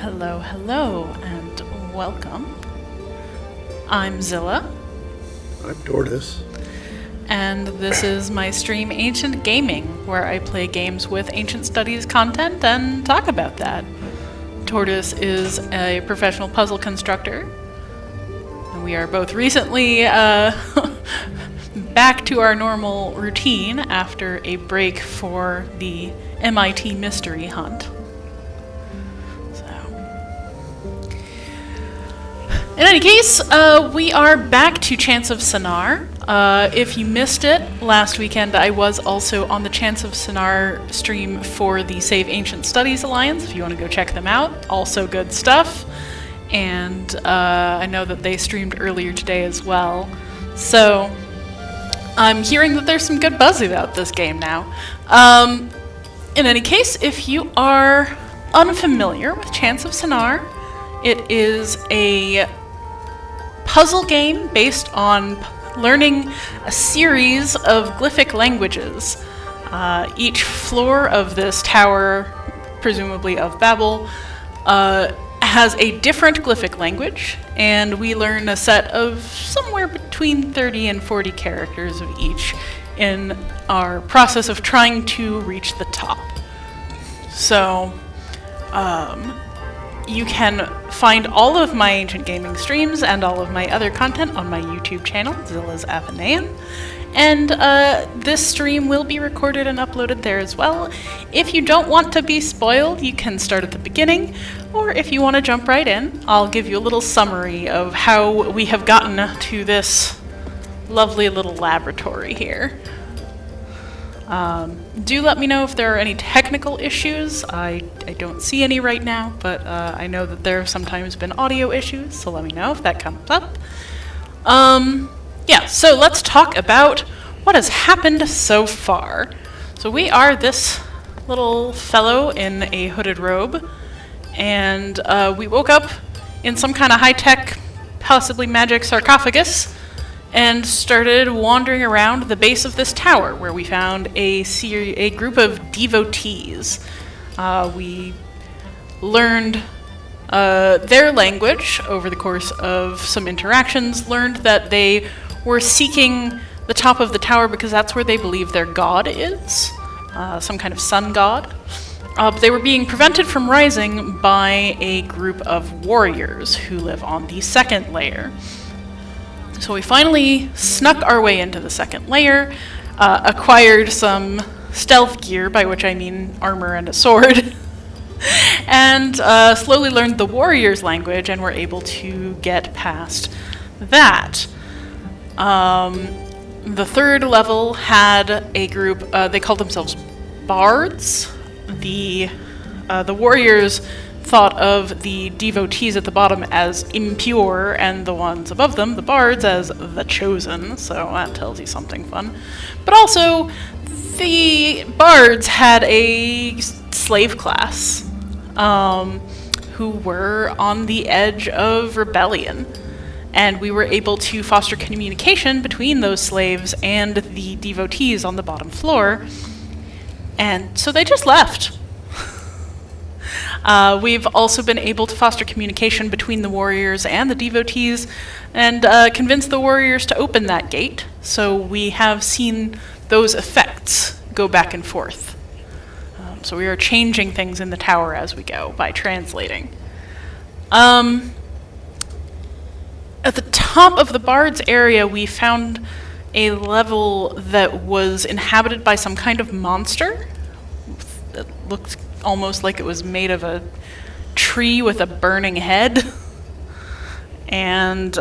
Hello, hello, and welcome. I'm Zilla. I'm Tortoise. And this is my stream Ancient Gaming, where I play games with Ancient Studies content and talk about that. Tortoise is a professional puzzle constructor, and we are both recently back to our normal routine after a break for the MIT Mystery Hunt. In any case, we are back to Chants of Sennaar. If you missed it last weekend, I was also on the Chants of Sennaar stream for the Save Ancient Studies Alliance, if you want to go check them out. Also good stuff. And I know that they streamed earlier today as well. So I'm hearing that there's some good buzz about this game now. In any case, if you are unfamiliar with Chants of Sennaar, it is a puzzle game based on learning a series of glyphic languages. Each floor of this tower, presumably of Babel, has a different glyphic language, and we learn a set of somewhere between 30 and 40 characters of each in our process of trying to reach the top. So, you can find all of my Ancient Gaming streams and all of my other content on my YouTube channel, Zilla's Athenaeum. And this stream will be recorded and uploaded there as well. If you don't want to be spoiled, you can start at the beginning, or if you want to jump right in, I'll give you a little summary of how we have gotten to this lovely little laboratory here. Do let me know if there are any technical issues. I don't see any right now, but I know that there have sometimes been audio issues, so let me know if that comes up. Yeah, so let's talk about what has happened so far. So we are this little fellow in a hooded robe, and we woke up in some kind of high-tech, possibly magic sarcophagus, and started wandering around the base of this tower, where we found a group of devotees. We learned their language over the course of some interactions, learned that they were seeking the top of the tower because that's where they believe their god is, some kind of sun god. But they were being prevented from rising by a group of warriors who live on the second layer. So we finally snuck our way into the second layer, acquired some stealth gear, by which I mean armor and a sword, and slowly learned the warriors' language and were able to get past that. The third level had a group, they called themselves bards. The warriors thought of the devotees at the bottom as impure, and the ones above them, the bards, as the chosen, so that tells you something fun. But also, the bards had a slave class, who were on the edge of rebellion, and we were able to foster communication between those slaves and the devotees on the bottom floor, and so they just left. We've also been able to foster communication between the warriors and the devotees and convince the warriors to open that gate. So we have seen those effects go back and forth. So we are changing things in the tower as we go by translating. At the top of the Bard's area, we found a level that was inhabited by some kind of monster. It looked almost like it was made of a tree with a burning head. And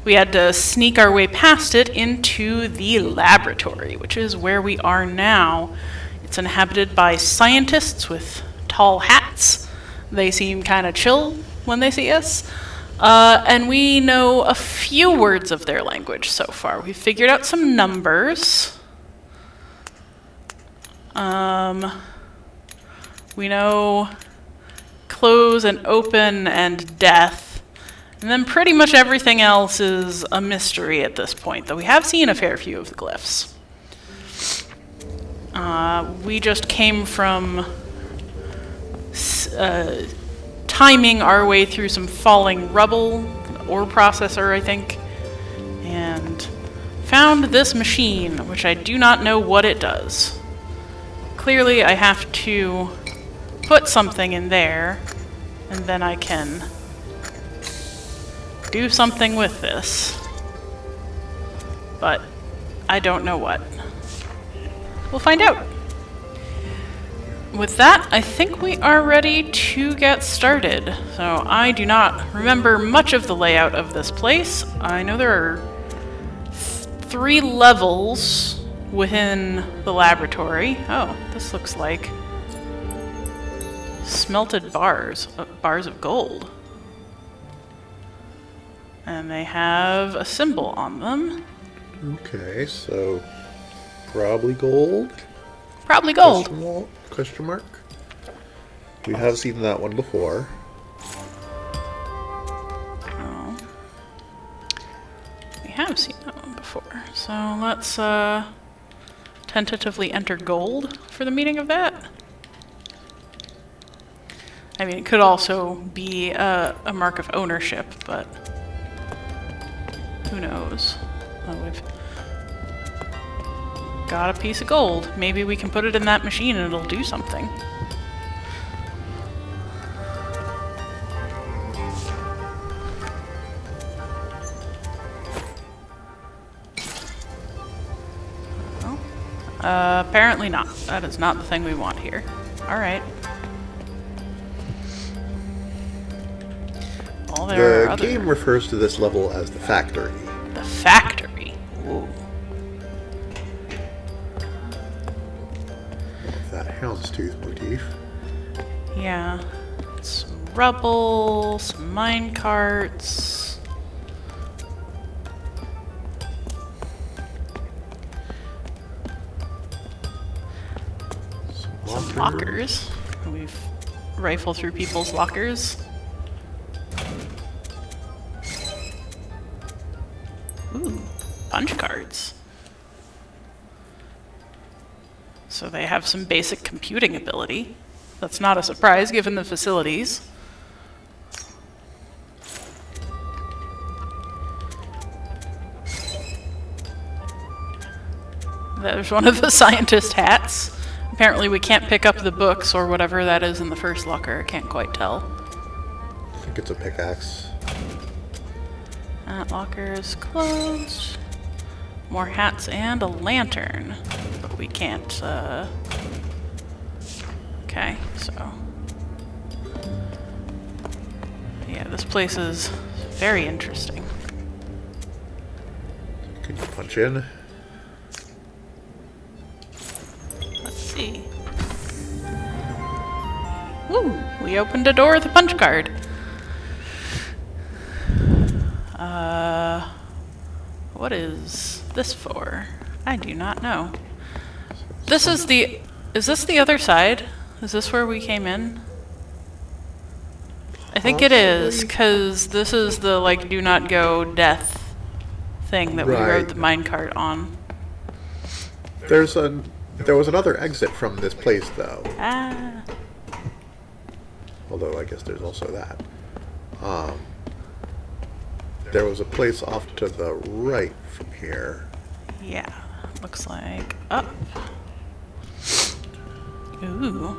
we had to sneak our way past it into the laboratory, which is where we are now. It's inhabited by scientists with tall hats. They seem kind of chill when they see us. And we know a few words of their language so far. We've figured out some numbers. We know close and open and death. And then pretty much everything else is a mystery at this point, though we have seen a fair few of the glyphs. We just came from timing our way through some falling rubble, ore processor, I think, and found this machine, which I do not know what it does. Clearly, I have to put something in there, and then I can do something with this. But I don't know what. We'll find out. With that, I think we are ready to get started. So I do not remember much of the layout of this place. I know there are 3 levels within the laboratory. Oh, this looks like smelted bars of gold. And they have a symbol on them. Okay, so probably gold? Probably gold. Question mark? We have seen that one before. Oh. We have seen that one before. So let's tentatively enter gold for the meaning of that. I mean, it could also be a mark of ownership, but who knows? Oh, we've got a piece of gold. Maybe we can put it in that machine and it'll do something. Well, apparently not. That is not the thing we want here. Alright. Well, there are The game refers to this level as the factory. The factory. Ooh. That houndstooth motif. Yeah. Some rubble, some mine carts. Some lockers. We've rifled through people's lockers. Ooh, punch cards. So they have some basic computing ability. That's not a surprise given the facilities. There's one of the scientist hats. Apparently we can't pick up the books or whatever that is in the first locker. I can't quite tell. I think it's a pickaxe. That locker is closed. More hats and a lantern. But we can't, Okay, so... yeah, this place is very interesting. Can you punch in? Let's see. Woo! We opened a door with a punch card. What is this for? I do not know. This is the... is this the other side? Is this where we came in? I think it is, because this is the, like, do not go death thing that we rode the minecart on. There was another exit from this place, though. Ah. Although I guess there's also that. There was a place off to the right from here. Yeah, looks like up. Ooh.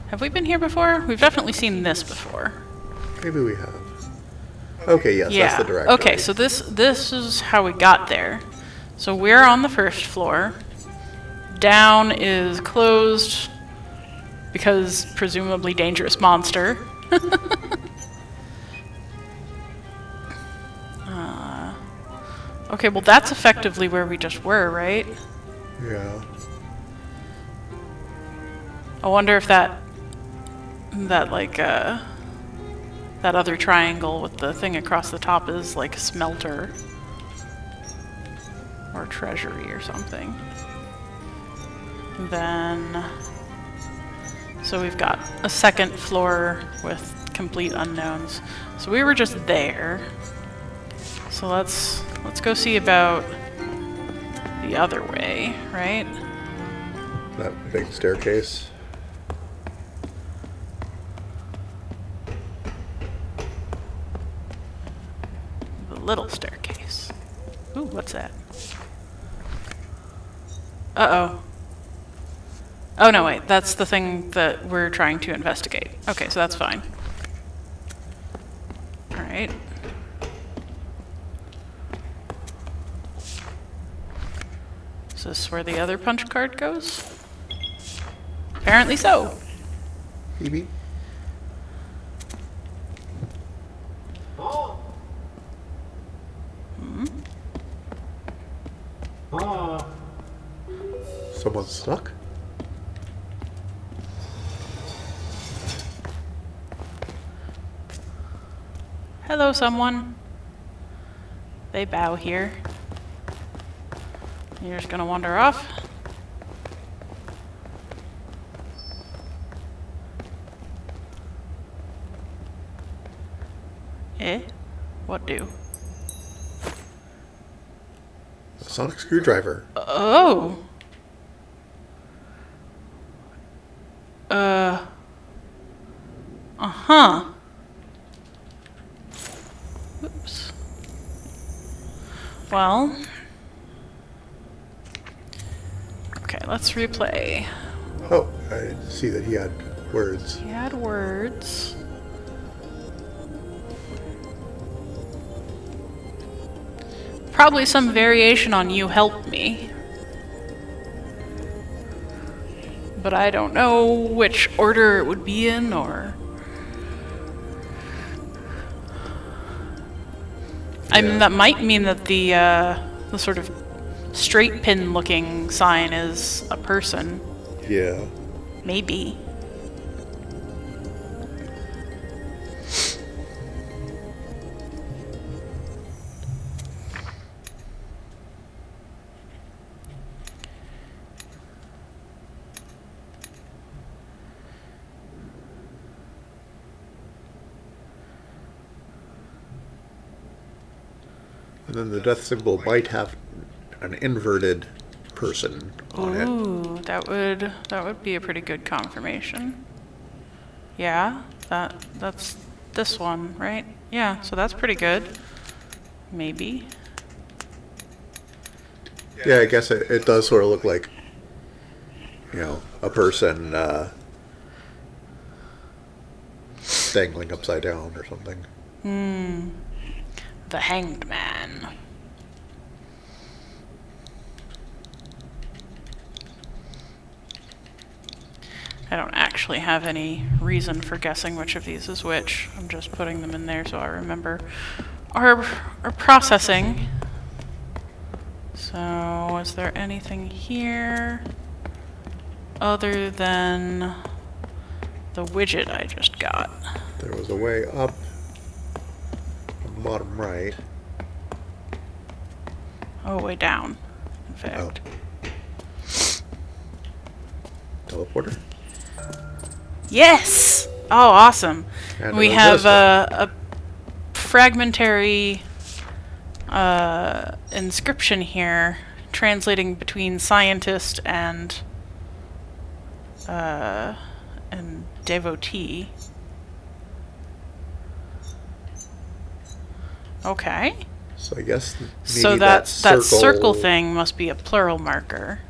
Have we been here before? We've definitely seen this before. Maybe we have. Okay, yes, Yeah. that's the directory. Okay, so this is how we got there. So we're on the first floor. Down is closed because presumably dangerous monster. Okay, well that's effectively where we just were, right? Yeah. I wonder if that other triangle with the thing across the top is like a smelter or treasury or something. Then, so we've got a second floor with complete unknowns. So we were just there. So let's go see about the other way, right? That big staircase. little staircase. Ooh, what's that? Uh-oh. Oh, no, wait. That's the thing that we're trying to investigate. Okay, so that's fine. Alright. Is this where the other punch card goes? Apparently so. Maybe. Someone's stuck? Hello, someone. They bow here. You're just gonna wander off? Eh? What do? A sonic screwdriver. Oh! Uh-huh. Oops. Well. Okay, let's replay. Oh, I didn't see that he had words. He had words. Probably some variation on "you help me." But I don't know which order it would be in, or... I mean, that might mean that the sort of straight pin looking sign is a person. Yeah. Maybe. And then the death symbol might have an inverted person on it. Ooh, that would be a pretty good confirmation. Yeah, that's this one, right? Yeah, so that's pretty good. Maybe. Yeah, I guess it does sort of look like, you know, a person dangling upside down or something. The Hanged Man. I don't actually have any reason for guessing which of these is which. I'm just putting them in there so I remember our processing. So, is there anything here other than the widget I just got? There was a way up on the bottom right. Oh, way down, in fact. Teleporter? Yes! Oh, awesome. And We a have resistor. a fragmentary inscription here translating between scientist and devotee. Okay. So I guess maybe So that circle thing must be a plural marker.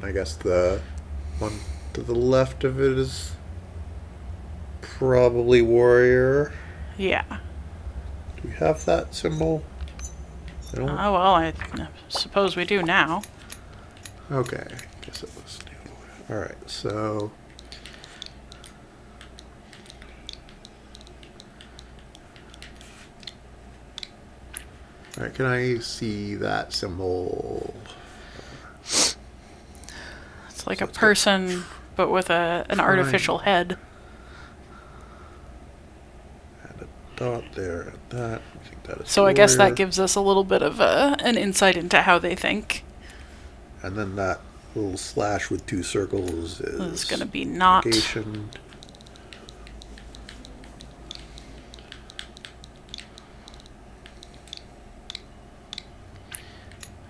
I guess the one to the left of it is probably warrior. Yeah. Do we have that symbol? I don't. Oh, well, I suppose we do now. Okay. Guess it was new. Alright, so. Alright, can I see that symbol? It's like a person, but with an artificial head. And a dot there and that. I think that is So I guess that warrior. gives us a little bit of an insight into how they think. And then that little slash with two circles is going to be not. negation.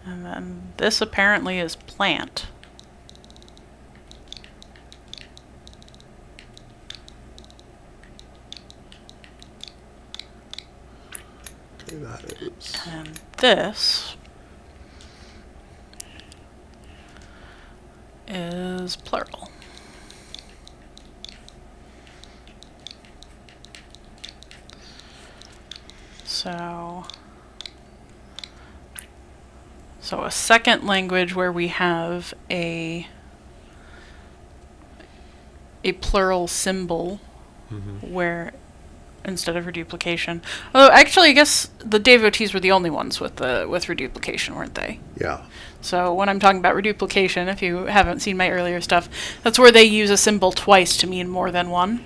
And then this apparently is plant. That is. And this is plural. So a second language where we have a plural symbol where instead of reduplication. Although actually I guess the devotees were the only ones with reduplication, weren't they? Yeah. So when I'm talking about reduplication, if you haven't seen my earlier stuff, that's where they use a symbol twice to mean more than one.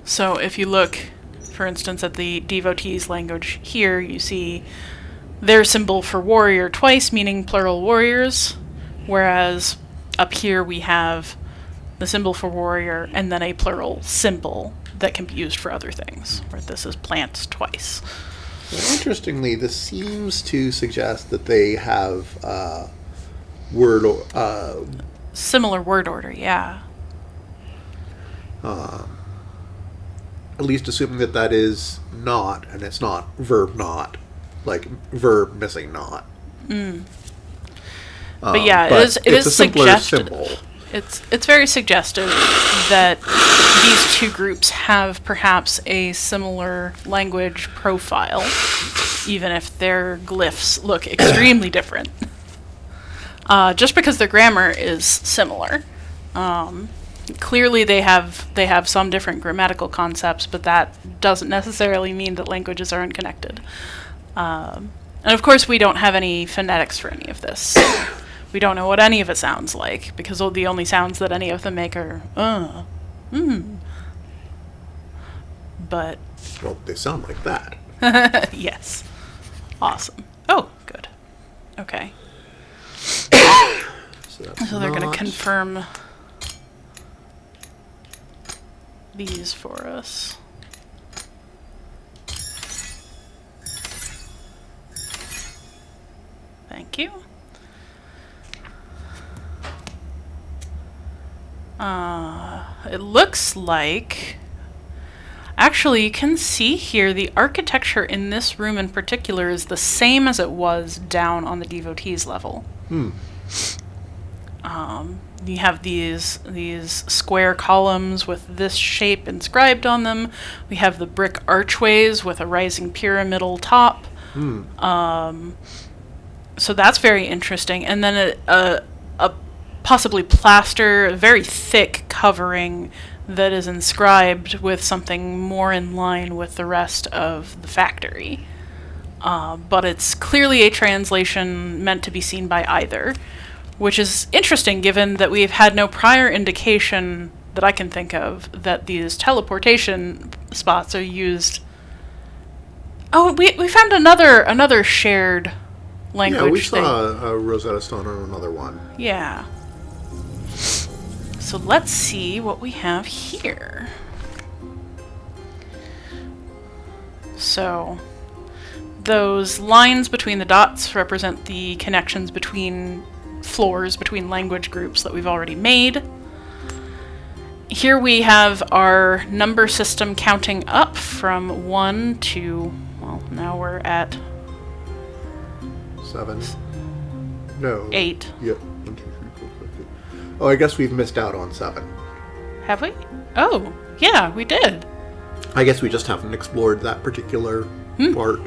So if you look, for instance, at the devotees language here, you see their symbol for warrior twice, meaning plural warriors, whereas up here we have the symbol for warrior and then a plural symbol that can be used for other things, where this is plants twice. Well, interestingly, this seems to suggest that they have Similar word order, yeah. At least assuming that is not, and it's not verb not, like verb missing not. But yeah, it is a simpler suggestive. symbol. It's very suggestive that these two groups have perhaps a similar language profile, even if their glyphs look extremely different. Just because their grammar is similar. Clearly they have some different grammatical concepts, but that doesn't necessarily mean that languages are unconnected. And of course we don't have any phonetics for any of this. We don't know what any of it sounds like, because the only sounds that any of them make are, But... Well, they sound like that. yes. Awesome. Oh, good. Okay. So they're going to confirm these for us. Thank you. It looks like... Actually, you can see here the architecture in this room in particular is the same as it was down on the devotees level. You have these square columns with this shape inscribed on them. We have the brick archways with a rising pyramidal top. So that's very interesting. And then a possibly plaster, a very thick covering that is inscribed with something more in line with the rest of the factory. But it's clearly a translation meant to be seen by either, which is interesting given that we've had no prior indication that I can think of that these teleportation spots are used. Oh, we found another shared language. Yeah, we saw a Rosetta Stone on another one. Yeah. So let's see what we have here. So those lines between the dots represent the connections between floors, between language groups that we've already made. Here we have our number system counting up from 1 to, well, now we're at 7. No. 8. Yep. 1, 2, 3, 4, 5, 6. Oh, I guess we've missed out on 7. Have we? Oh, yeah, we did. I guess we just haven't explored that particular part.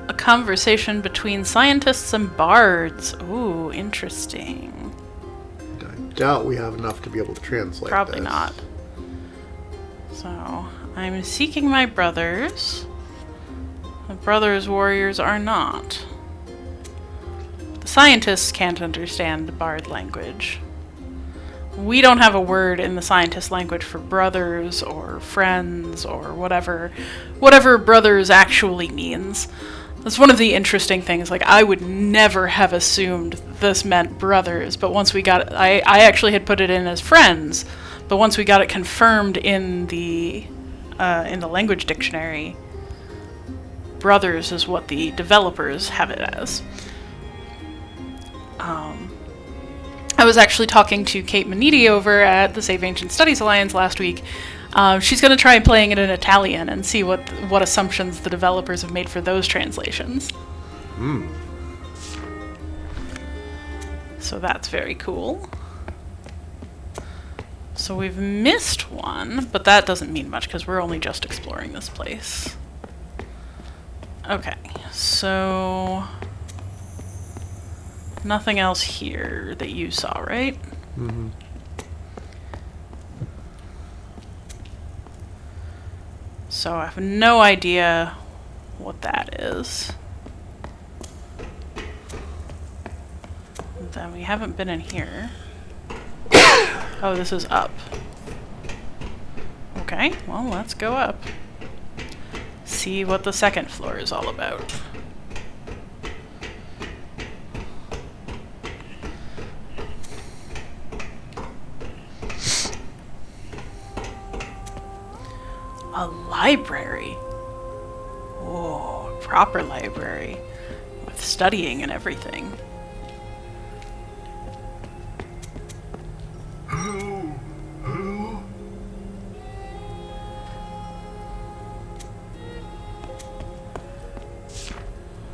A conversation between scientists and bards. Ooh, interesting. I doubt we have enough to be able to translate Probably this. not. So, I'm seeking my brothers. The brothers' warriors are not. The scientists can't understand the bard language. We don't have a word in the scientist language for brothers or friends or whatever brothers actually means. That's one of the interesting things. Like, I would never have assumed this meant brothers, but once we got it, I actually had put it in as friends, but once we got it confirmed in the language dictionary, brothers is what the developers have it as. I was actually talking to Kate Maniti over at the Save Ancient Studies Alliance last week. She's going to try playing it in Italian and see what assumptions the developers have made for those translations. So that's very cool. So we've missed one, but that doesn't mean much because we're only just exploring this place. Okay, so nothing else here that you saw, right? Mm-hmm. So I have no idea what that is. Then we haven't been in here. Oh, this is up. Okay, well, let's go up. See what the second floor is all about. A library. Whoa, proper library. With studying and everything.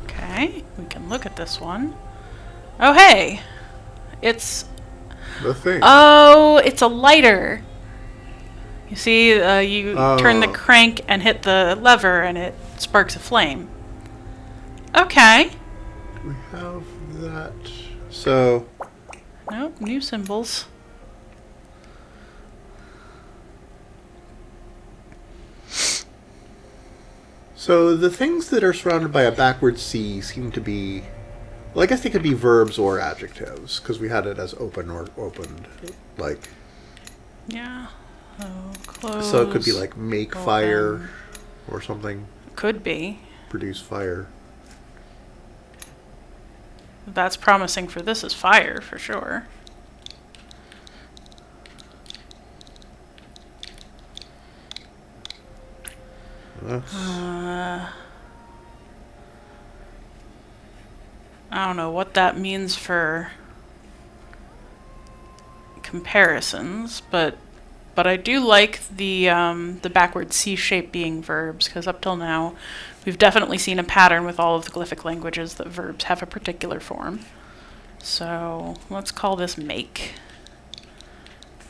Okay, we can look at this one. Oh, hey! It's... The thing. Oh, it's a lighter! You see, you turn the Oh. crank and hit the lever and it sparks a flame. Okay. We have that. So, Nope, new symbols. so the things that are surrounded by a backward C seem to be, well, I guess they could be verbs or adjectives because we had it as open or opened, like. Yeah. Oh, close. So it could be like make open. fire, or something. Could be. Produce fire. That's promising for this is fire, for sure. That's, I don't know what that means for comparisons, but I do like the backward C shape being verbs, because up till now we've definitely seen a pattern with all of the glyphic languages that verbs have a particular form. So let's call this make.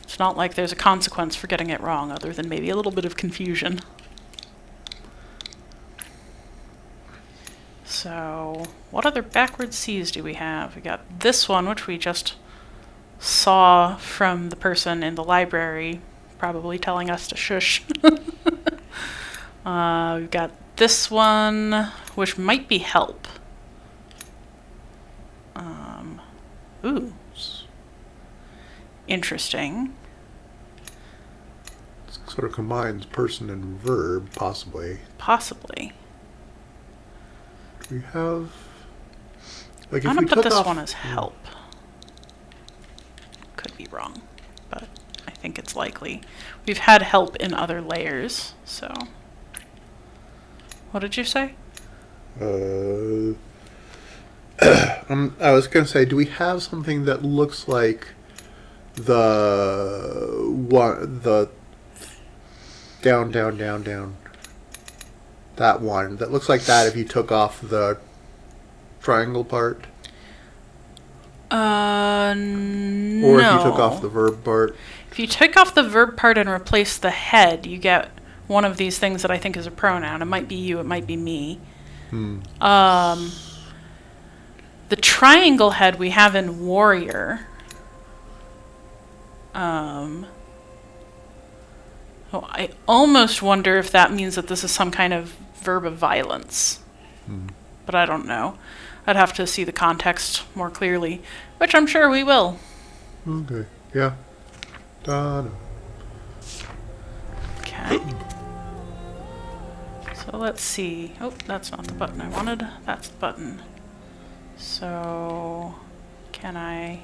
It's not like there's a consequence for getting it wrong, other than maybe a little bit of confusion. So, what other backward C's do we have? We got this one, which we just saw from the person in the library, probably telling us to shush. We've got this one, which might be help. Ooh. Interesting. it sort of combines person and verb, possibly. Possibly. Do we have, like, if I'm we going to put took this off, one as help. Could be wrong, but I think it's likely. We've had help in other layers, so. What did you say? I was going to say, do we have something that looks like the down, that one that looks like that if you took off the triangle part, No. or if you took off the verb part? If you take off the verb part and replace the head, you get one of these things that I think is a pronoun. It might be you, it might be me. The triangle head we have in warrior. I almost wonder if that means that this is some kind of verb of violence. But I don't know. I'd have to see the context more clearly, which I'm sure we will. Okay. Yeah. Done. Okay. So let's see. Oh, that's not the button I wanted. That's the button. So, can I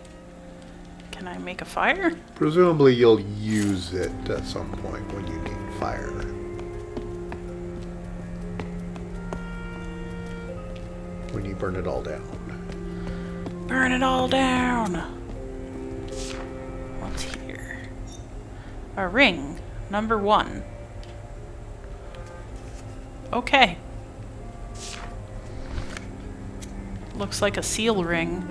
make a fire? Presumably you'll use it at some point when you need fire. When you burn it all down. Burn it all down. A ring. Number 1. Okay. Looks like a seal ring.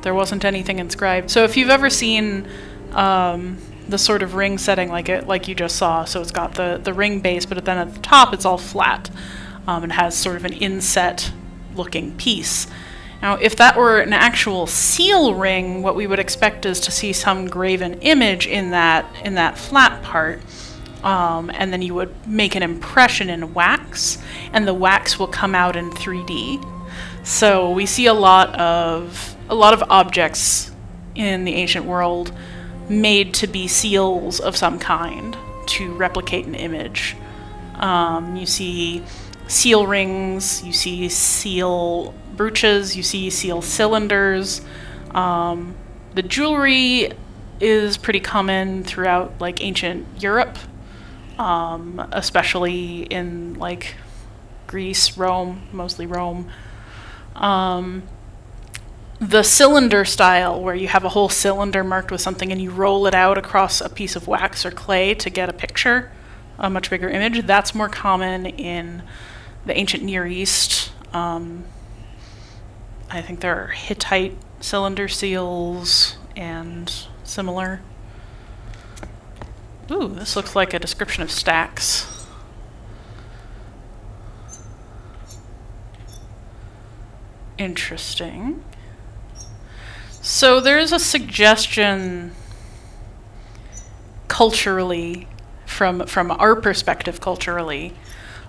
There wasn't anything inscribed. So if you've ever seen the sort of ring setting like you just saw, so it's got the ring base, but then at the top it's all flat. And has sort of an inset looking piece. Now, if that were an actual seal ring, what we would expect is to see some graven image in that flat part, and then you would make an impression in wax, and the wax will come out in 3D. So we see a lot of objects in the ancient world made to be seals of some kind to replicate an image. You see seal rings, you see seal brooches, you see seal cylinders. The jewelry is pretty common throughout like ancient Europe, especially in like Greece, Rome, mostly Rome. The cylinder style, where you have a whole cylinder marked with something and you roll it out across a piece of wax or clay to get a picture, a much bigger image, that's more common in the ancient Near East. I think there are Hittite cylinder seals and similar. Ooh, this looks like a description of stacks. Interesting. So there's a suggestion culturally, from our perspective culturally,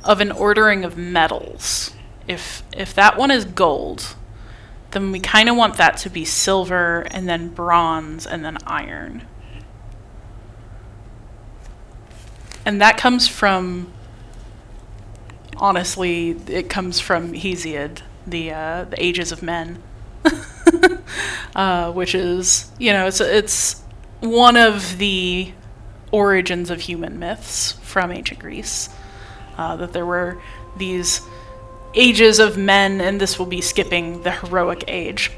of an ordering of metals. If that one is gold, then we kind of want that to be silver, and then bronze, and then iron. And that comes from, honestly, it comes from Hesiod, the Ages of Men, which is, it's one of the origins of human myths from ancient Greece. That there were these ages of men, and this will be skipping the heroic age.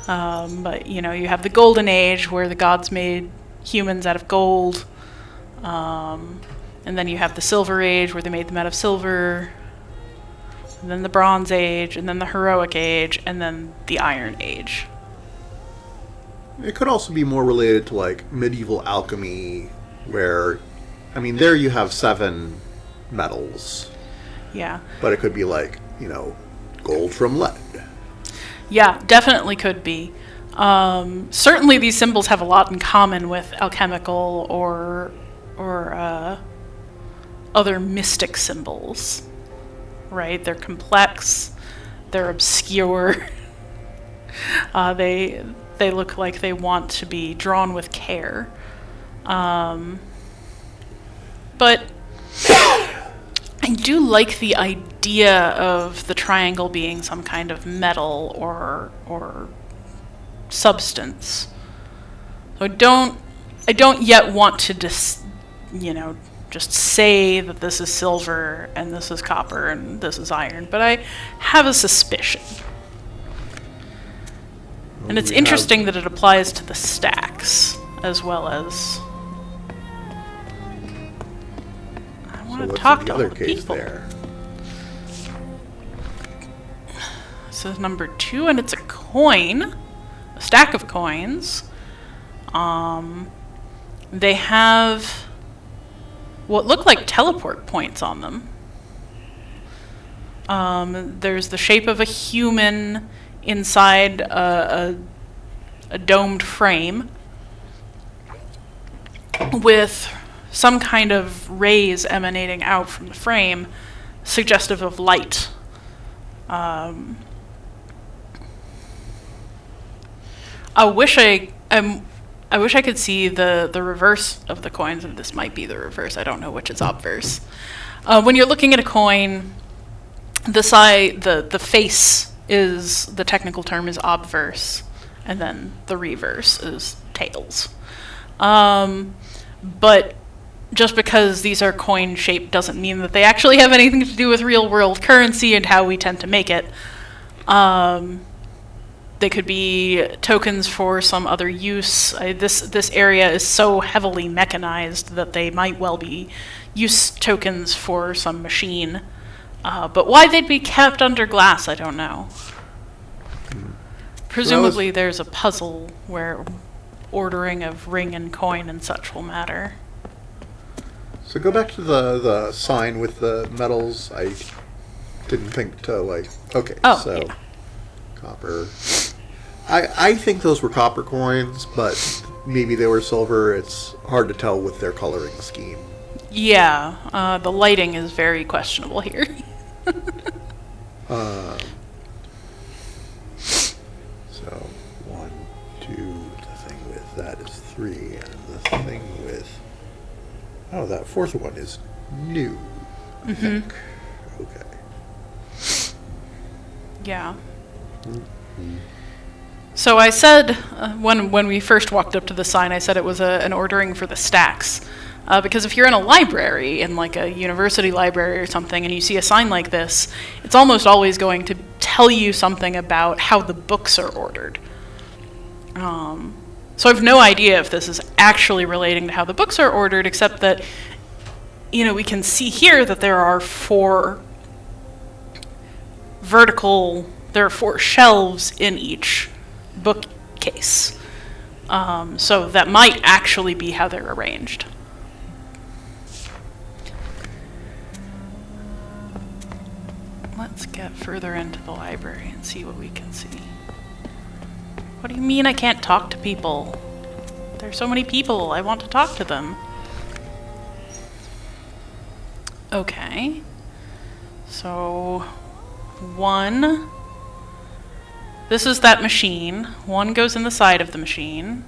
But, you have the golden age where the gods made humans out of gold. And then you have the silver age where they made them out of silver. And then the bronze age, and then the heroic age, and then the iron age. It could also be more related to like medieval alchemy, where there you have 7 metals. Yeah. But it could be like, gold from lead. Yeah, definitely could be. Certainly these symbols have a lot in common with alchemical or other mystic symbols, right? They're complex, they're obscure. They look like they want to be drawn with care. But I do like the idea of the triangle being some kind of metal or substance. So I don't yet want to just say that this is silver and this is copper and this is iron, but I have a suspicion. And it's interesting that it applies to the stacks as well as. I want to talk to other people. There? This is number 2, and it's a coin, a stack of coins. They have what look like teleport points on them. There's the shape of a human inside a domed frame with some kind of rays emanating out from the frame, suggestive of light. I wish I could see the reverse of the coins, and this might be the reverse. I don't know which is obverse. When you're looking at a coin, the face is, the technical term is obverse, and then the reverse is tails. But just because these are coin shaped doesn't mean that they actually have anything to do with real world currency and how we tend to make it. They could be tokens for some other use. This area is so heavily mechanized that they might well be use tokens for some machine. But why they'd be kept under glass, I don't know. Presumably there's a puzzle where ordering of ring and coin and such will matter. So go back to the sign with the metals. I didn't think to like. Okay, so yeah. Copper. I think those were copper coins, but maybe they were silver. It's hard to tell with their coloring scheme. Yeah, the lighting is very questionable here. So 1, 2. The thing with that is 3, and the thing with that fourth one is new. I think. Okay. Yeah. So I said, when we first walked up to the sign, I said it was an ordering for the stacks. Because if you're in a library, in like a university library or something, and you see a sign like this, it's almost always going to tell you something about how the books are ordered. So I have no idea if this is actually relating to how the books are ordered, except that, we can see here that there are 4 shelves in each bookcase. So that might actually be how they're arranged. Let's get further into the library and see what we can see. What do you mean I can't talk to people? There's so many people. I want to talk to them. Okay. So, 1. This is that machine. 1 goes in the side of the machine.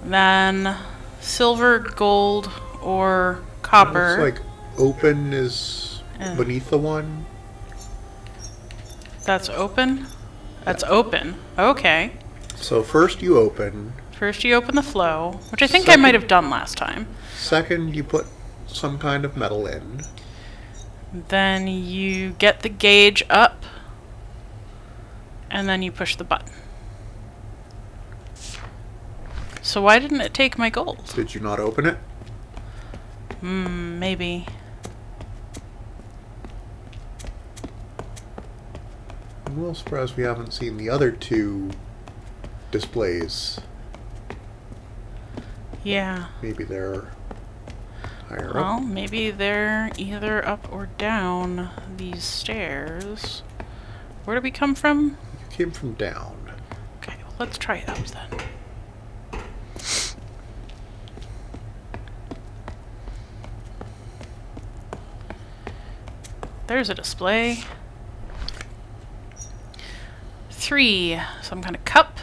Then silver, gold, or copper. It looks like open is beneath the 1. That's open? That's open. Okay. So first you open. First you open the flow, which I think I might have done last time. Second you put some kind of metal in. Then you get the gauge up. And then you push the button. So why didn't it take my gold? Did you not open it? Maybe. I'm a little surprised we haven't seen the other 2 displays. Yeah. Maybe they're higher up. Well, maybe they're either up or down these stairs. Where did we come from? You came from down. Okay, well, let's try up then. There's a display. 3, some kind of cup.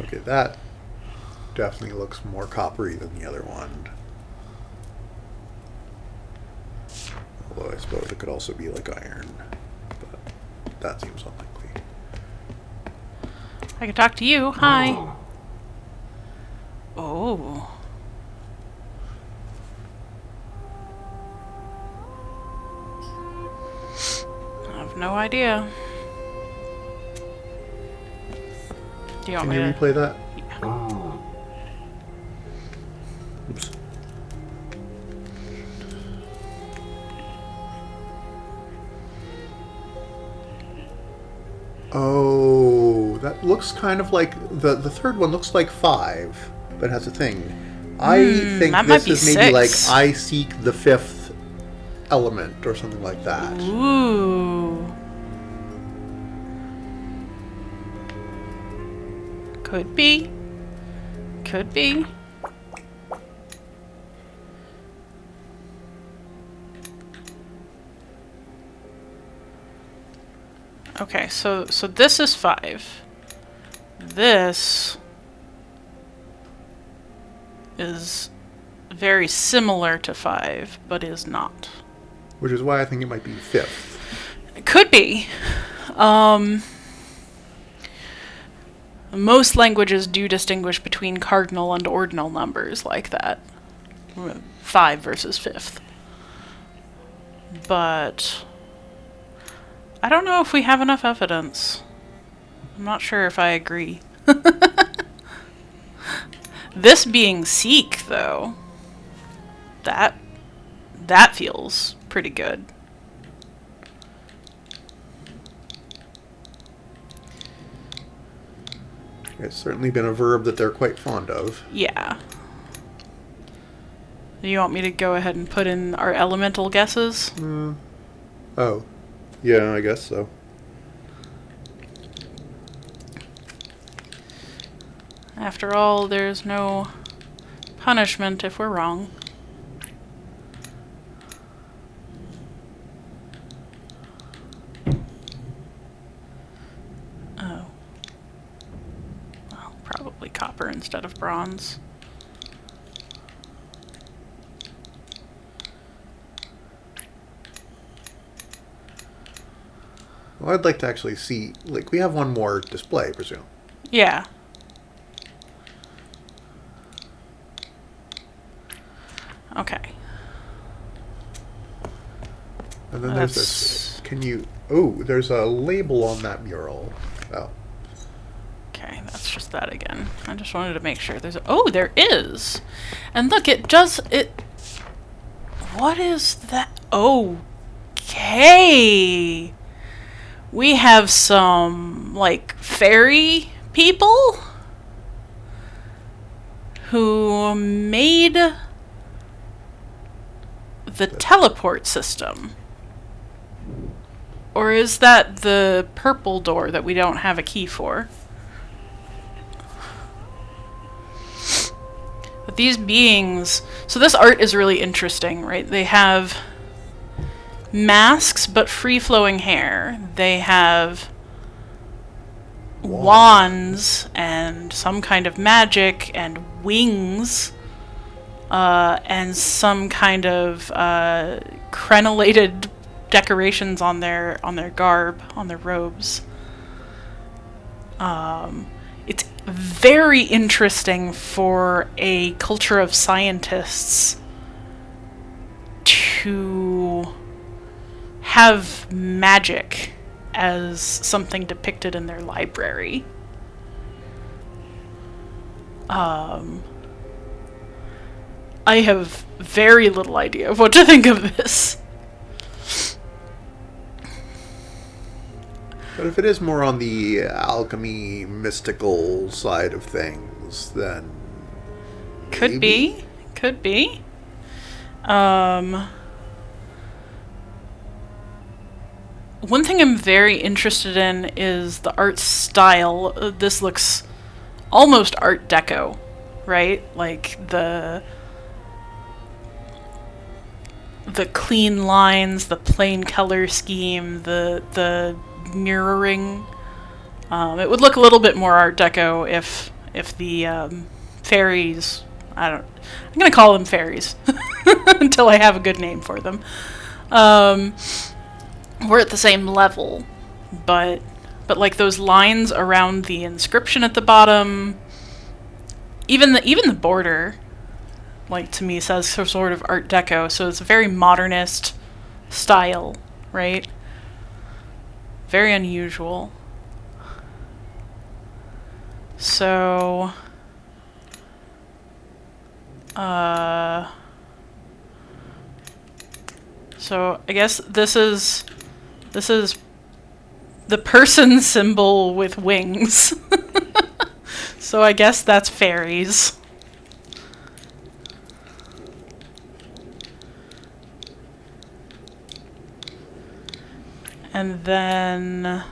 Okay, that definitely looks more coppery than the other one. Although I suppose it could also be like iron, but that seems unlikely. I can talk to you. Hi. Oh. I have no idea. Do you want Can you me replay that? Yeah. Oops. Oh, that looks kind of like the third one looks like 5, but has a thing. I think this is maybe 6. like I seek the 5th element or something like that. Ooh. Could be. Could be. Okay, so this is 5. This is very similar to 5, but is not. Which is why I think it might be 5th. It could be. Most languages do distinguish between cardinal and ordinal numbers like that. 5 versus 5th. But I don't know if we have enough evidence. I'm not sure if I agree. This being Seek, though, that feels pretty good. It's certainly been a verb that they're quite fond of. Yeah. Do you want me to go ahead and put in our elemental guesses? Oh. Yeah, I guess so. After all, there's no punishment if we're wrong. Oh. Well, probably copper instead of bronze. Well, I'd like to actually see, like, we have one more display, I presume. Yeah. Okay. And then there's this. Can you? Oh, there's a label on that mural. Oh. Okay, that's just that again. I just wanted to make sure there's. Oh, there is, and look, it does it. What is that? Okay. We have some like fairy people who made the teleport system. Or is that the purple door that we don't have a key for? But these beings... So this art is really interesting, right? They have masks but free-flowing hair. They have wands and some kind of magic and wings. And some kind of crenellated decorations on their garb, on their robes. It's very interesting for a culture of scientists to have magic as something depicted in their library. I have very little idea of what to think of this. But if it is more on the alchemy, mystical side of things, then Could be. One thing I'm very interested in is the art style. This looks almost Art Deco, right? Like the clean lines, the plain color scheme, the mirroring. It would look a little bit more Art Deco if the fairies... I'm gonna call them fairies until I have a good name for them. We're at the same level, but like those lines around the inscription at the bottom, even the border, like to me says some sort of Art Deco, so it's a very modernist style, right? Very unusual. So so I guess this is the person symbol with wings. So I guess that's fairies. And then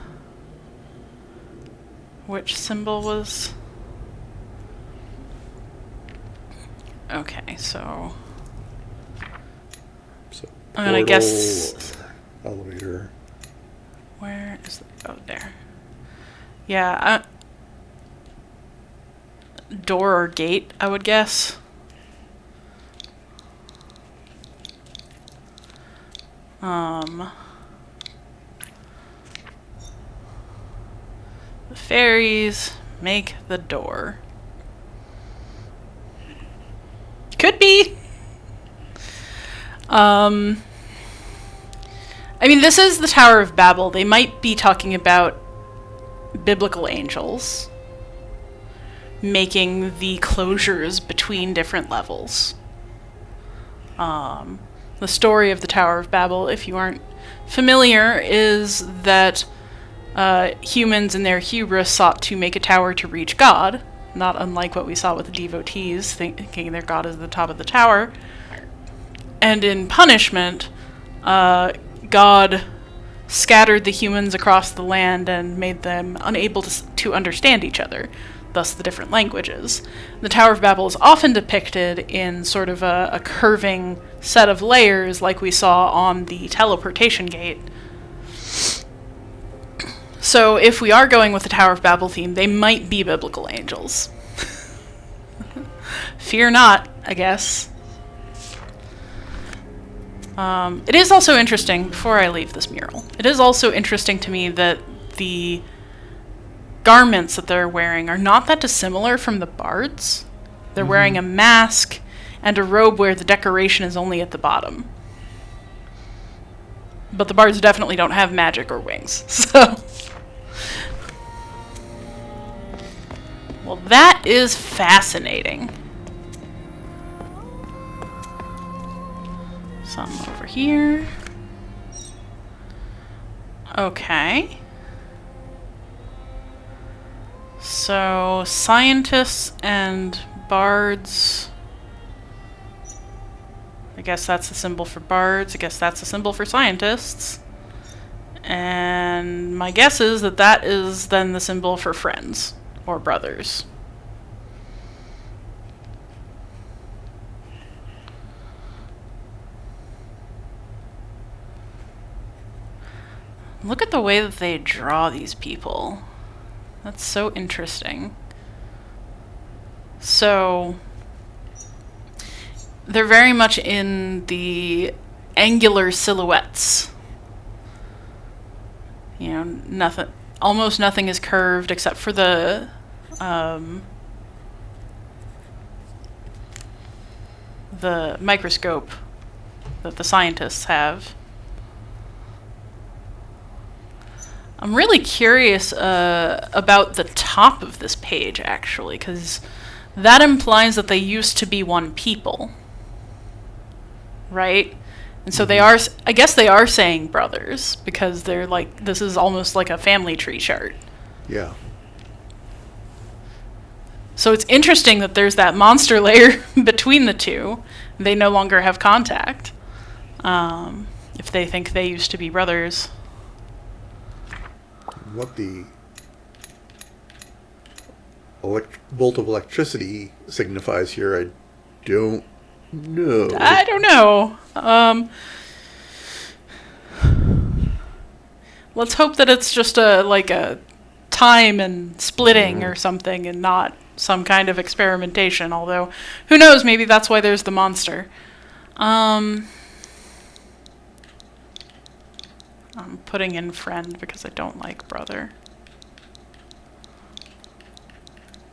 which symbol was... Okay, so I'm gonna guess elevator. Where is oh, there. Yeah, door or gate, I would guess. The fairies make the door. Could be. I mean, this is the Tower of Babel. They might be talking about biblical angels, making the closures between different levels. The story of the Tower of Babel, if you aren't familiar, is that humans in their hubris sought to make a tower to reach God, not unlike what we saw with the devotees, thinking their God is at the top of the tower. And in punishment, God scattered the humans across the land and made them unable to understand each other, thus the different languages. The Tower of Babel is often depicted in sort of a curving set of layers like we saw on the teleportation gate. So if we are going with the Tower of Babel theme, they might be biblical angels. Fear not, I guess. It is also interesting, before I leave this mural, it is also interesting to me that the garments that they're wearing are not that dissimilar from the bards. They're wearing a mask and a robe where the decoration is only at the bottom. But the bards definitely don't have magic or wings, so... Well, that is fascinating. Some over here. Okay. So, scientists and bards. I guess that's a symbol for bards. I guess that's a symbol for scientists. And my guess is that that is then the symbol for friends or brothers. Look at the way that they draw these people. That's so interesting. So, they're very much in the angular silhouettes. You know, almost nothing is curved except for the microscope that the scientists have. I'm really curious about the top of this page, actually, because that implies that they used to be one people, right? And so they are, I guess they are saying brothers, because they're like, this is almost like a family tree chart. Yeah. So it's interesting that there's that monster layer between the two. They no longer have contact, if they think they used to be brothers. What the bolt of electricity signifies here, I don't know. I don't know. Let's hope that it's just a time and splitting or something, and not some kind of experimentation. Although, who knows? Maybe that's why there's the monster. I'm putting in friend because I don't like brother.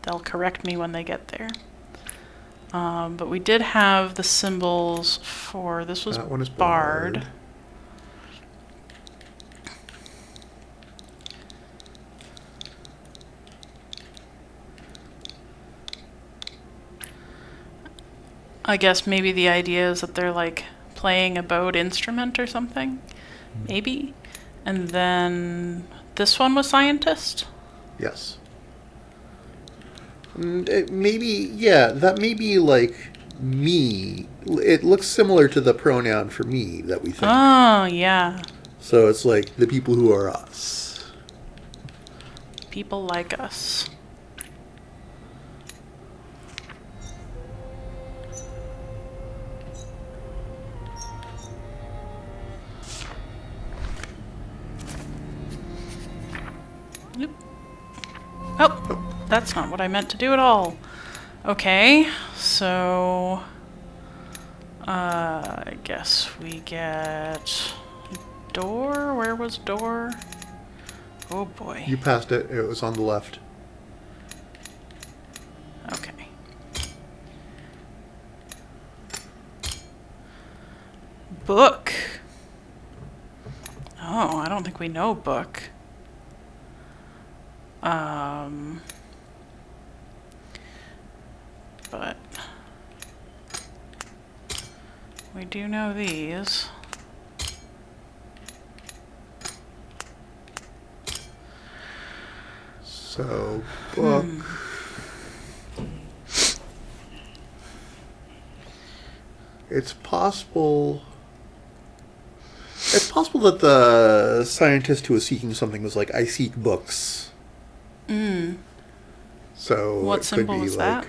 They'll correct me when they get there. But we did have the symbols for, this was that one is bard. I guess maybe the idea is that they're like playing a bowed instrument or something. Maybe. And then this one was scientist? Yes. Maybe, yeah, that may be like me. It looks similar to the pronoun for me that we think. Oh, yeah. So it's like the people who are us. People like us. Yep. Oh, that's not what I meant to do at all. Okay, so I guess we get door. Where was door? Oh boy. You passed it. It was on the left. Okay. Book. Oh, I don't think we know book. But we do know these. So, book. It's possible. It's possible that the scientist who was seeking something was like, "I seek books." So What it symbol could be is like, that?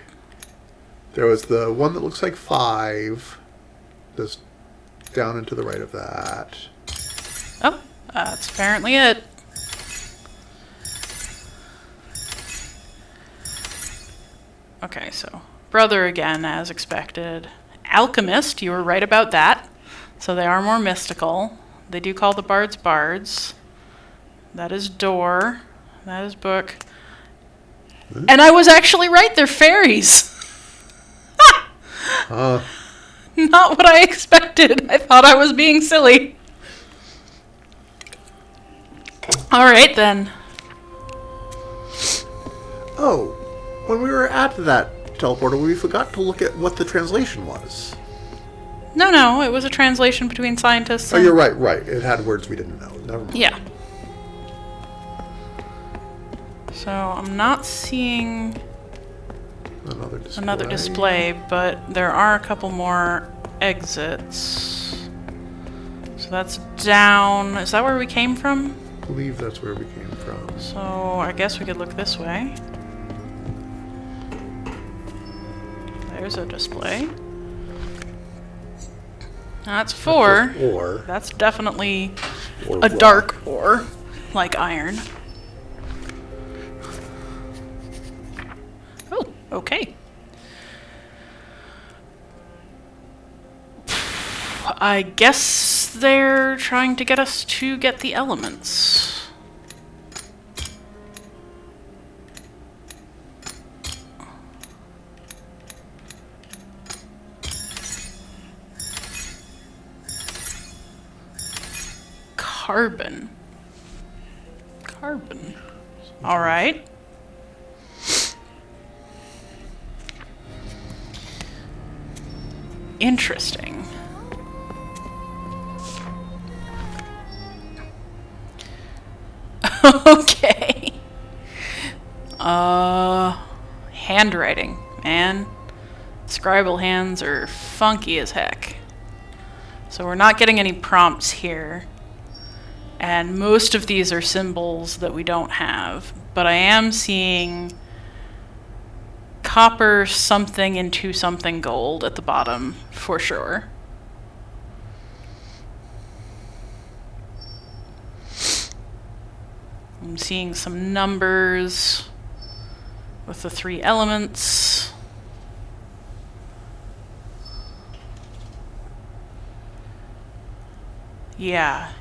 there was the one that looks like 5, just down and to the right of that. Oh, that's apparently it. Okay, so brother again, as expected. Alchemist, you were right about that. So they are more mystical. They do call the bards bards. That is door. That is book. And I was actually right, they're fairies. Not what I expected. I thought I was being silly. Alright then. Oh, when we were at that teleporter, we forgot to look at what the translation was. No, it was a translation between scientists Oh, and... you're right. It had words we didn't know. Never mind. Yeah. So I'm not seeing another display, but there are a couple more exits. So that's down. Is that where we came from? I believe that's where we came from. So I guess we could look this way. There's a display. That's 4. Ore. That's definitely Or a rock. dark ore, like iron. Oh, okay. I guess they're trying to get us to get the elements. Carbon. All right. Interesting. Okay. Handwriting, man. Scribal hands are funky as heck. So we're not getting any prompts here. And most of these are symbols that we don't have. But I am seeing copper something into something gold at the bottom, for sure. I'm seeing some numbers with the 3 elements. Yeah,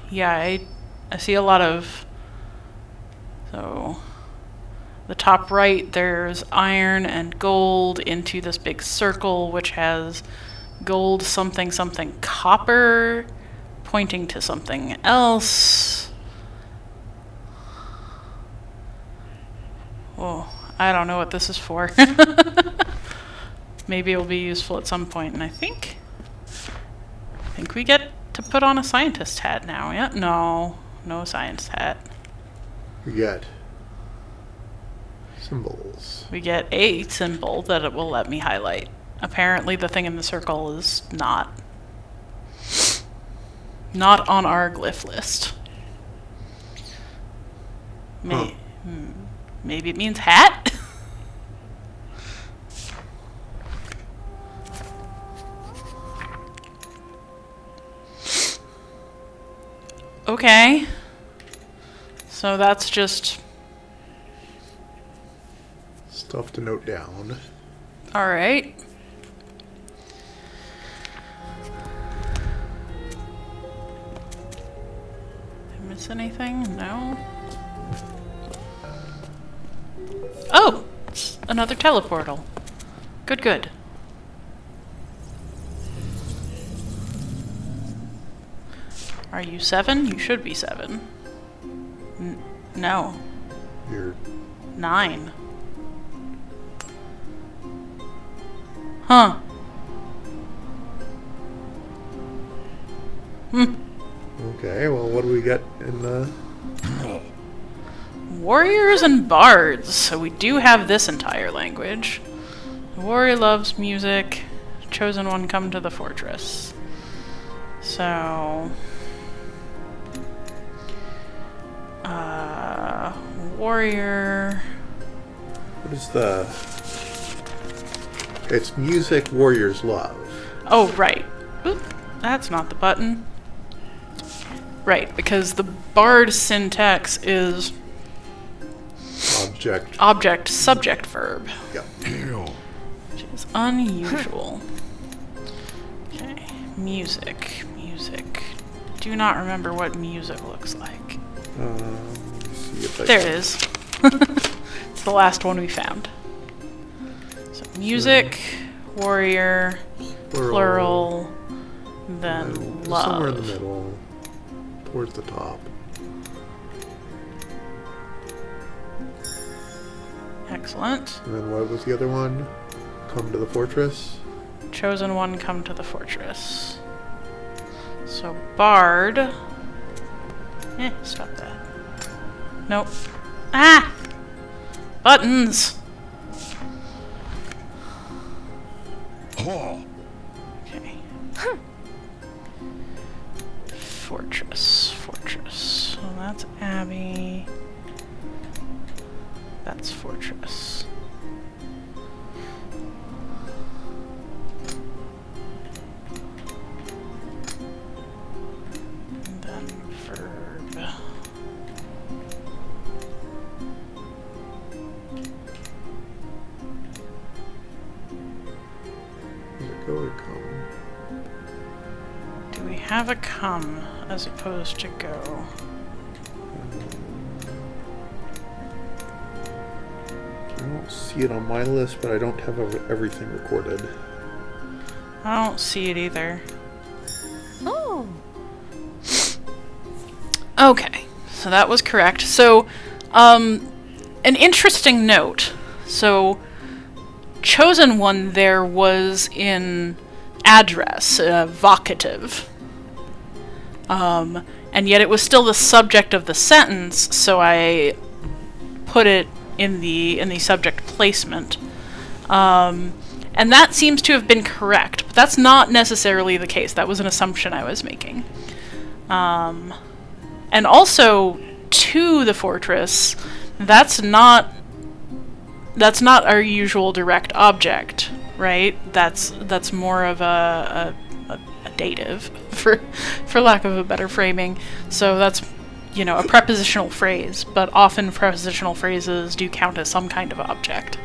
I see a lot of... So, the top right, there's iron and gold into this big circle, which has gold something something copper, pointing to something else. Oh, I don't know what this is for. Maybe it'll be useful at some point, and I think we get to put on a scientist hat now. Yeah, no science hat. We get symbols. We get a symbol that it will let me highlight. Apparently the thing in the circle is not on our glyph list. Maybe it means hat? Okay. So that's just... Stuff to note down. Alright. Did I miss anything? No. Oh! It's another teleportal. Good. Are you 7? You should be 7. No. You're 9. Huh. Okay, well, what do we got in the... Warriors and bards. So we do have this entire language. The warrior loves music. Chosen one, come to the fortress. So... warrior... What is the... It's music warriors love. Oh, right. Oop, that's not the button. Right, because the bard syntax is... Object, subject, verb. Yep. Which is unusual. Okay, music. Do not remember what music looks like. See if I There it is. It's the last one we found. So music, warrior, plural, then love. Somewhere in the middle, towards the top. Excellent. And then what was the other one? Come to the fortress? Chosen one, come to the fortress. So bard. Stop that. Nope. Ah! Buttons! Okay. Fortress. So that's Abbey. That's fortress. And then verb. Does it go or come? Do we have a come as opposed to go? I don't see it on my list, but I don't have everything recorded. I don't see it either. Oh. Okay, so that was correct. So, an interesting note. So, chosen one there was in address, vocative. And yet it was still the subject of the sentence, so I put it in the subject placement. And that seems to have been correct, but that's not necessarily the case. That was an assumption I was making. And also, to the fortress, that's not our usual direct object, right? That's more of a dative, for lack of a better framing. So that's, a prepositional phrase, but often prepositional phrases do count as some kind of object.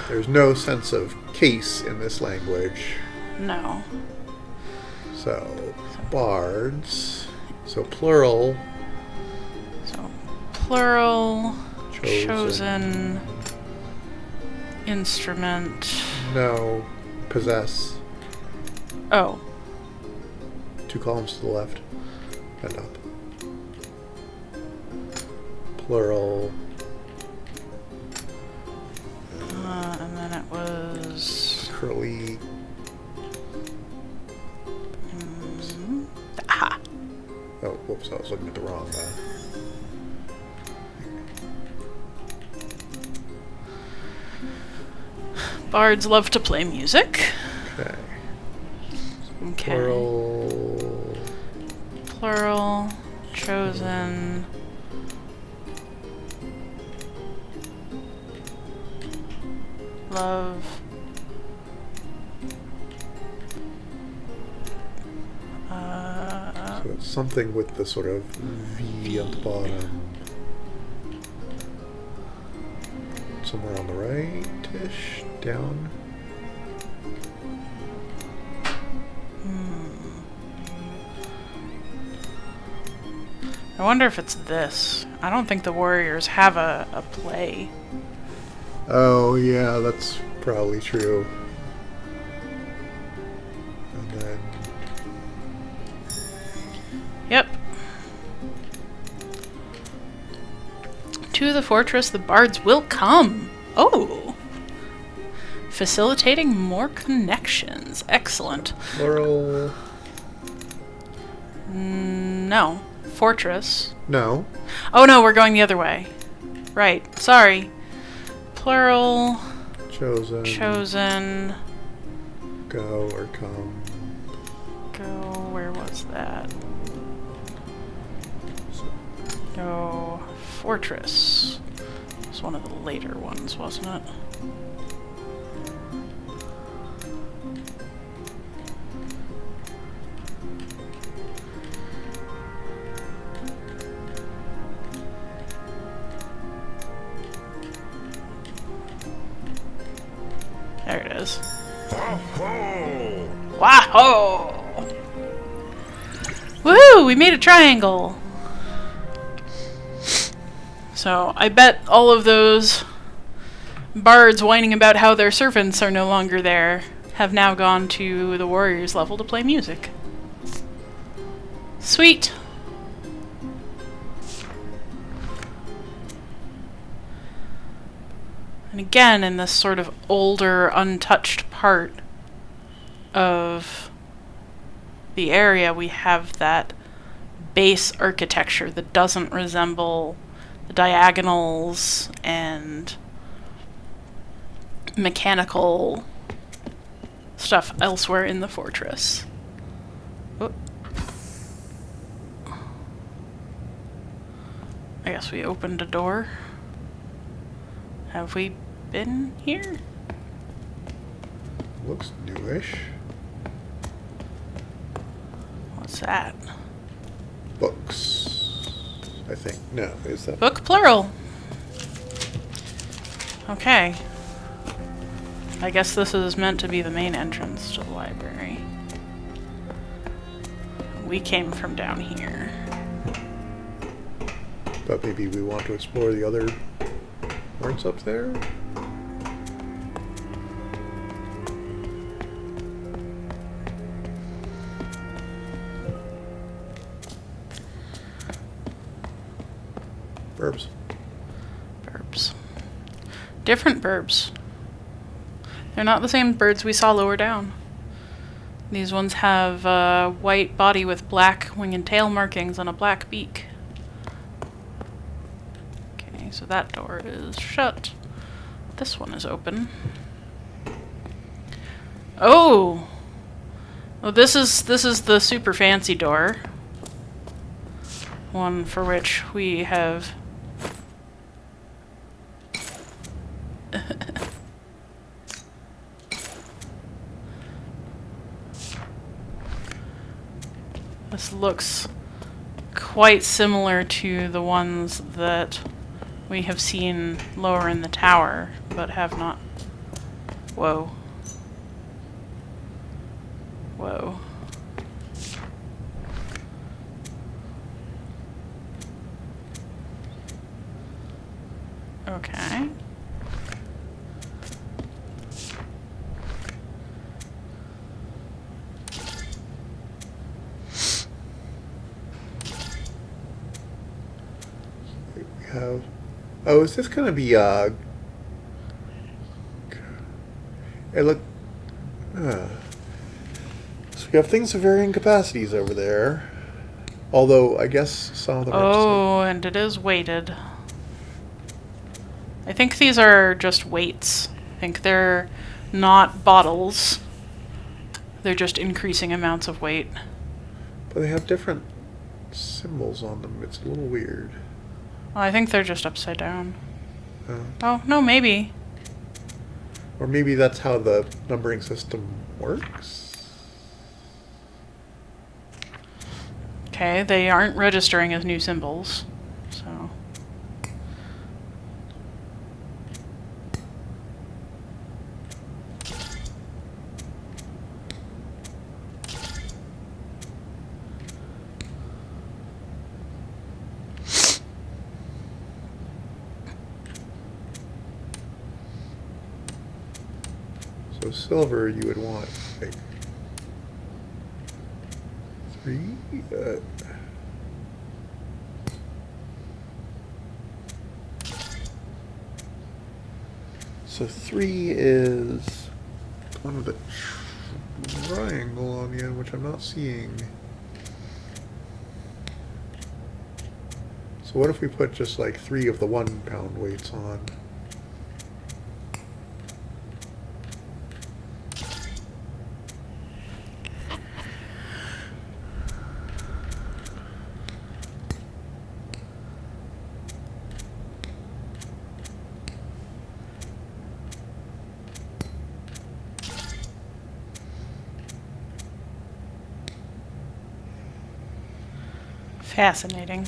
There's no sense of case in this language. No. So, bards. So, plural. So, plural, chosen, instrument. No, possess. Oh. 2 columns to the left and up. Plural. And then it was... Curly. Aha! Oh, whoops, I was looking at the wrong. Bards love to play music. Okay. Okay. Plural. Chosen. Love. So it's something with the sort of V at the bottom. Somewhere on the right-ish, down. I wonder if it's this. I don't think the Warriors have a play. Oh, yeah, that's probably true. And then... Yep. To the fortress the bards will come. Oh. Facilitating more connections. Excellent. Plural. No. Fortress. No. Oh no, we're going the other way. Right. Sorry. Plural. Chosen. Chosen. Go or come. Go. Where was that? Go. Fortress. It was one of the later ones, wasn't it? There it is. Wahoo! Woo! We made a triangle! So, I bet all of those bards whining about how their servants are no longer there have now gone to the warriors level to play music. Sweet! And again, in this sort of older, untouched part of the area, we have that base architecture that doesn't resemble the diagonals and mechanical stuff elsewhere in the fortress. Oh. I guess we opened a door. Have we been here? Looks newish. What's that? Books. I think. No, is that? Book plural. Okay. I guess this is meant to be the main entrance to the library. We came from down here. But maybe we want to explore the other parts up there? Burbs. Burbs. Different burbs. They're not the same birds we saw lower down. These ones have a white body with black wing and tail markings and a black beak. Okay, so that door is shut. This one is open. Oh! Oh, this is the super fancy door. One for which we have this looks quite similar to the ones that we have seen lower in the tower, but have not. Whoa. Whoa. Okay. We have. Oh, is this gonna be It look. So we have things of varying capacities over there. Although I guess some of them are. Oh, and it is weighted. I think these are just weights. I think they're not bottles. They're just increasing amounts of weight. But they have different symbols on them. It's a little weird. Well, I think they're just upside down. Oh, no, maybe. Or maybe that's how the numbering system works? Okay, they aren't registering as new symbols, so. So silver you would want like 3? So 3 is one with a triangle on the end, which I'm not seeing. So what if we put just like 3 of the 1 pound weights on? Fascinating.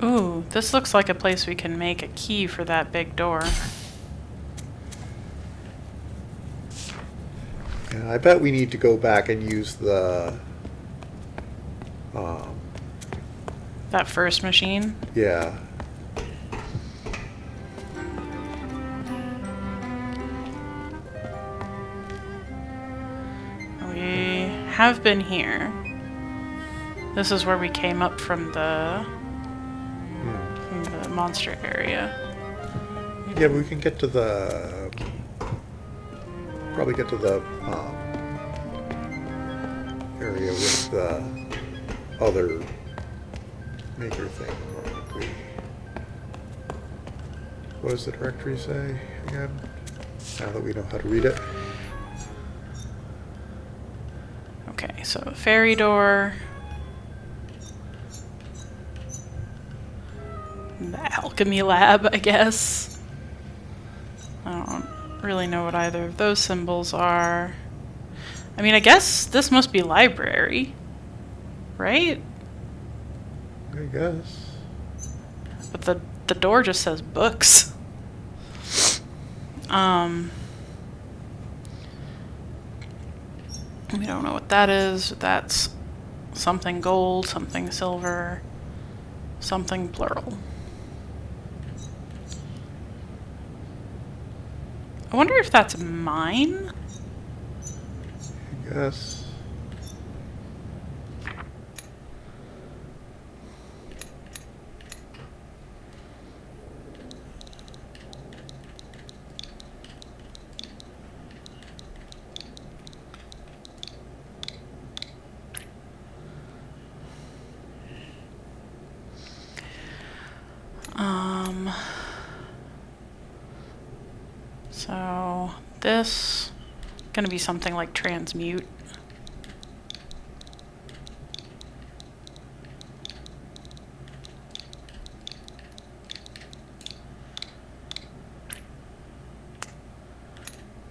Ooh, this looks like a place we can make a key for that big door. Yeah, I bet we need to go back and use the... That first machine? yeah. We have been here. This is where we came up from the monster area. Yeah, but we can get to the... probably get to the area with the other maker thing. What does the directory say again? Now that we know how to read it. Okay, so fairy door. The alchemy lab, I guess. I don't really know what either of those symbols are. I mean, I guess this must be library, right? I guess. But the door just says books. We don't know what that is. That's something gold, something silver, something plural. I wonder if that's mine? I guess. So this gonna be something like transmute.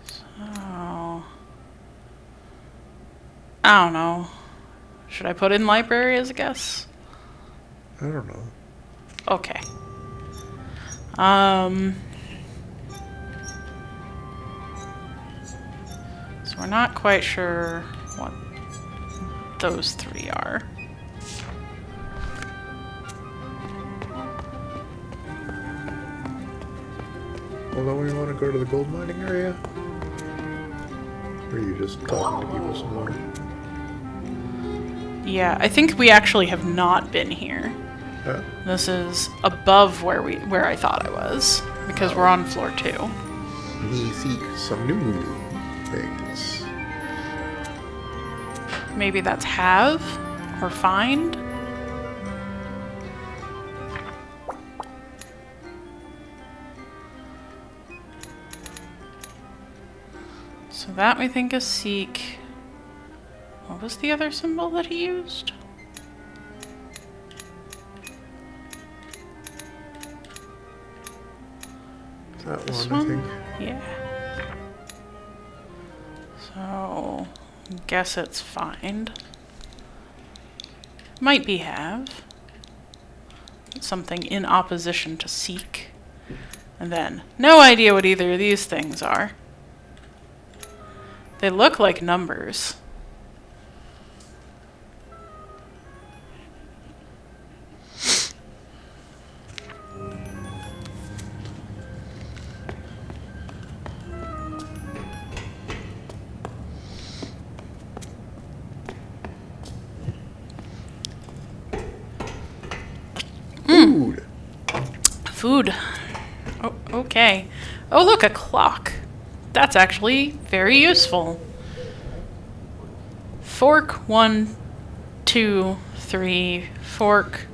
So I don't know. Should I put in library as a guess? I don't know. Okay. So we're not quite sure what those 3 are. Well, don't we want to go to the gold mining area? Or are you just talking to people some more? Yeah, I think we actually have not been here. This is above where I thought I was, because we're on floor 2. We seek some new things. Maybe that's have or find. So that we think is seek. What was the other symbol that he used? That This one, I one? think. Yeah. So, guess it's find. Might be have. Something in opposition to seek. And then, no idea what either of these things are. They look like numbers. Food. Food. Oh, okay. Oh, look, a clock. That's actually very useful. Fork, 1, 2, 3. Fork,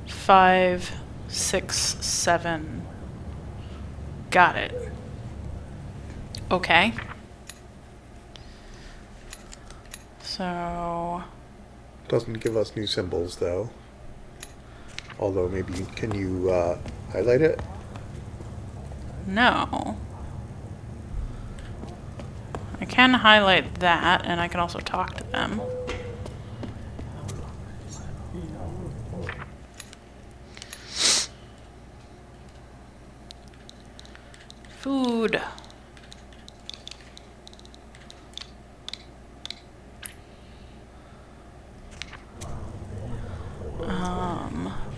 5, 6, 7. Got it. Okay. So... Doesn't give us new symbols, though. Although, maybe, can you highlight it? No. I can highlight that, and I can also talk to them. Food.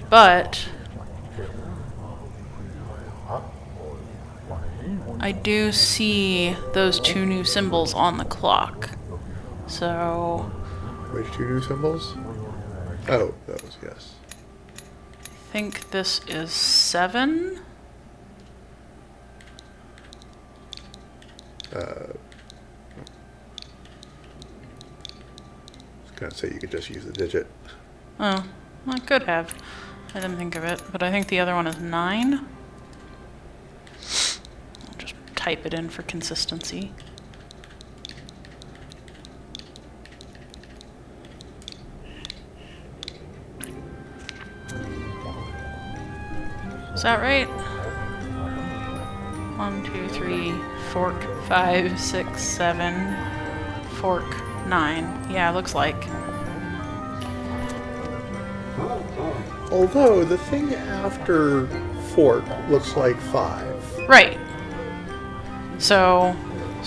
But I do see those 2 new symbols on the clock. So Which 2 new symbols? Oh, those, yes. I think this is 7. I was going to say you could just use the digit. Oh, I could have. I didn't think of it, but I think the other one is 9. I'll just type it in for consistency. Is that right? 1, 2, 3, fork, 5, 6, 7, fork, 9. Yeah, looks like. Although, the thing after fork looks like 5. Right. So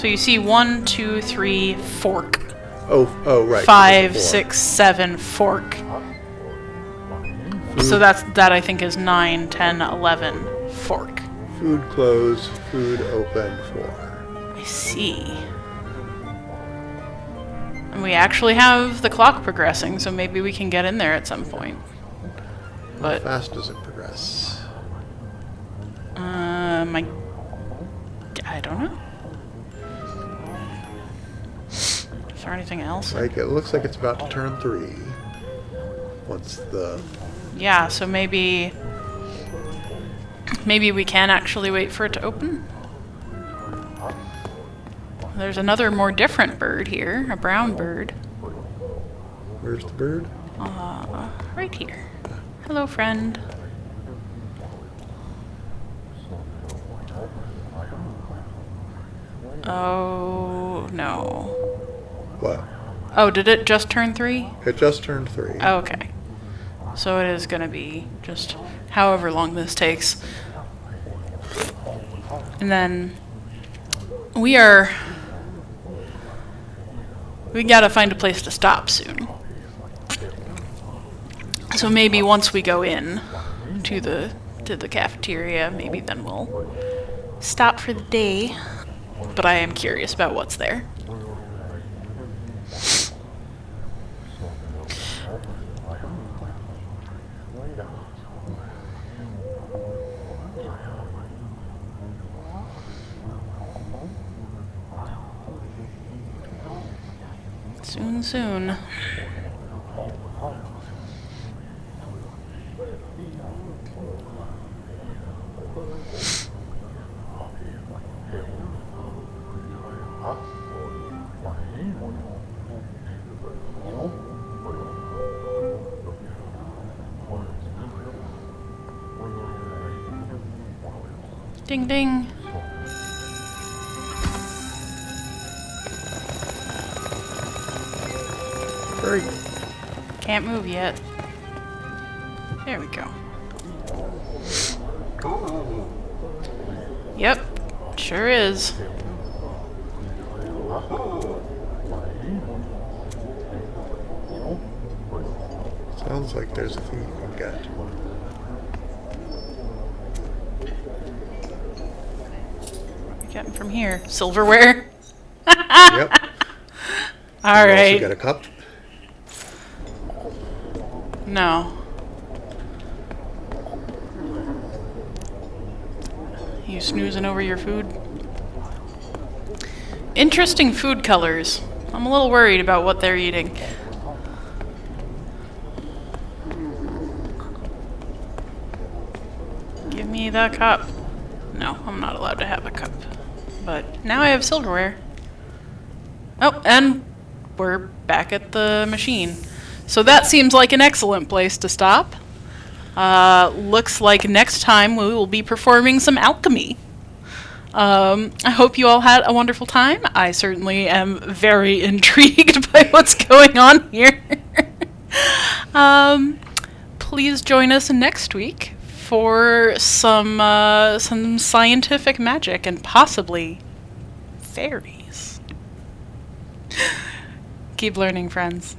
you see 1, 2, 3, fork. Oh, right. 5, 6, 7, fork. Food. So that I think is 9, 10, 11, fork. Food closed, food open, 4. I see. And we actually have the clock progressing, so maybe we can get in there at some point. How But fast does it progress? I don't know. Is there anything else? Like, it looks like it's about to turn 3. Once the... Yeah, so maybe we can actually wait for it to open. There's another more different bird here, a brown bird. Where's the bird? Right here. Hello, friend. Oh, no. What? Oh, did it just turn 3? It just turned 3. Oh, okay. So it is going to be just however long this takes. And then we gotta find a place to stop soon. So maybe once we go in to the cafeteria, maybe then we'll stop for the day. But I am curious about what's there. Soon, soon. Ding, ding. Hurry. Can't move yet. There we go. Yep, sure is. Sounds like there's a thing you can get. Getting from here. Silverware. Yep. All You also right. get a cup. No. You snoozing over your food? Interesting food colors. I'm a little worried about what they're eating. Give me the cup. No, I'm not allowed to have a cup. But now I have silverware. Oh, and we're back at the machine. So that seems like an excellent place to stop. Looks like next time we will be performing some alchemy. I hope you all had a wonderful time. I certainly am very intrigued by what's going on here. Please join us next week for some scientific magic and possibly fairies. Keep learning, friends.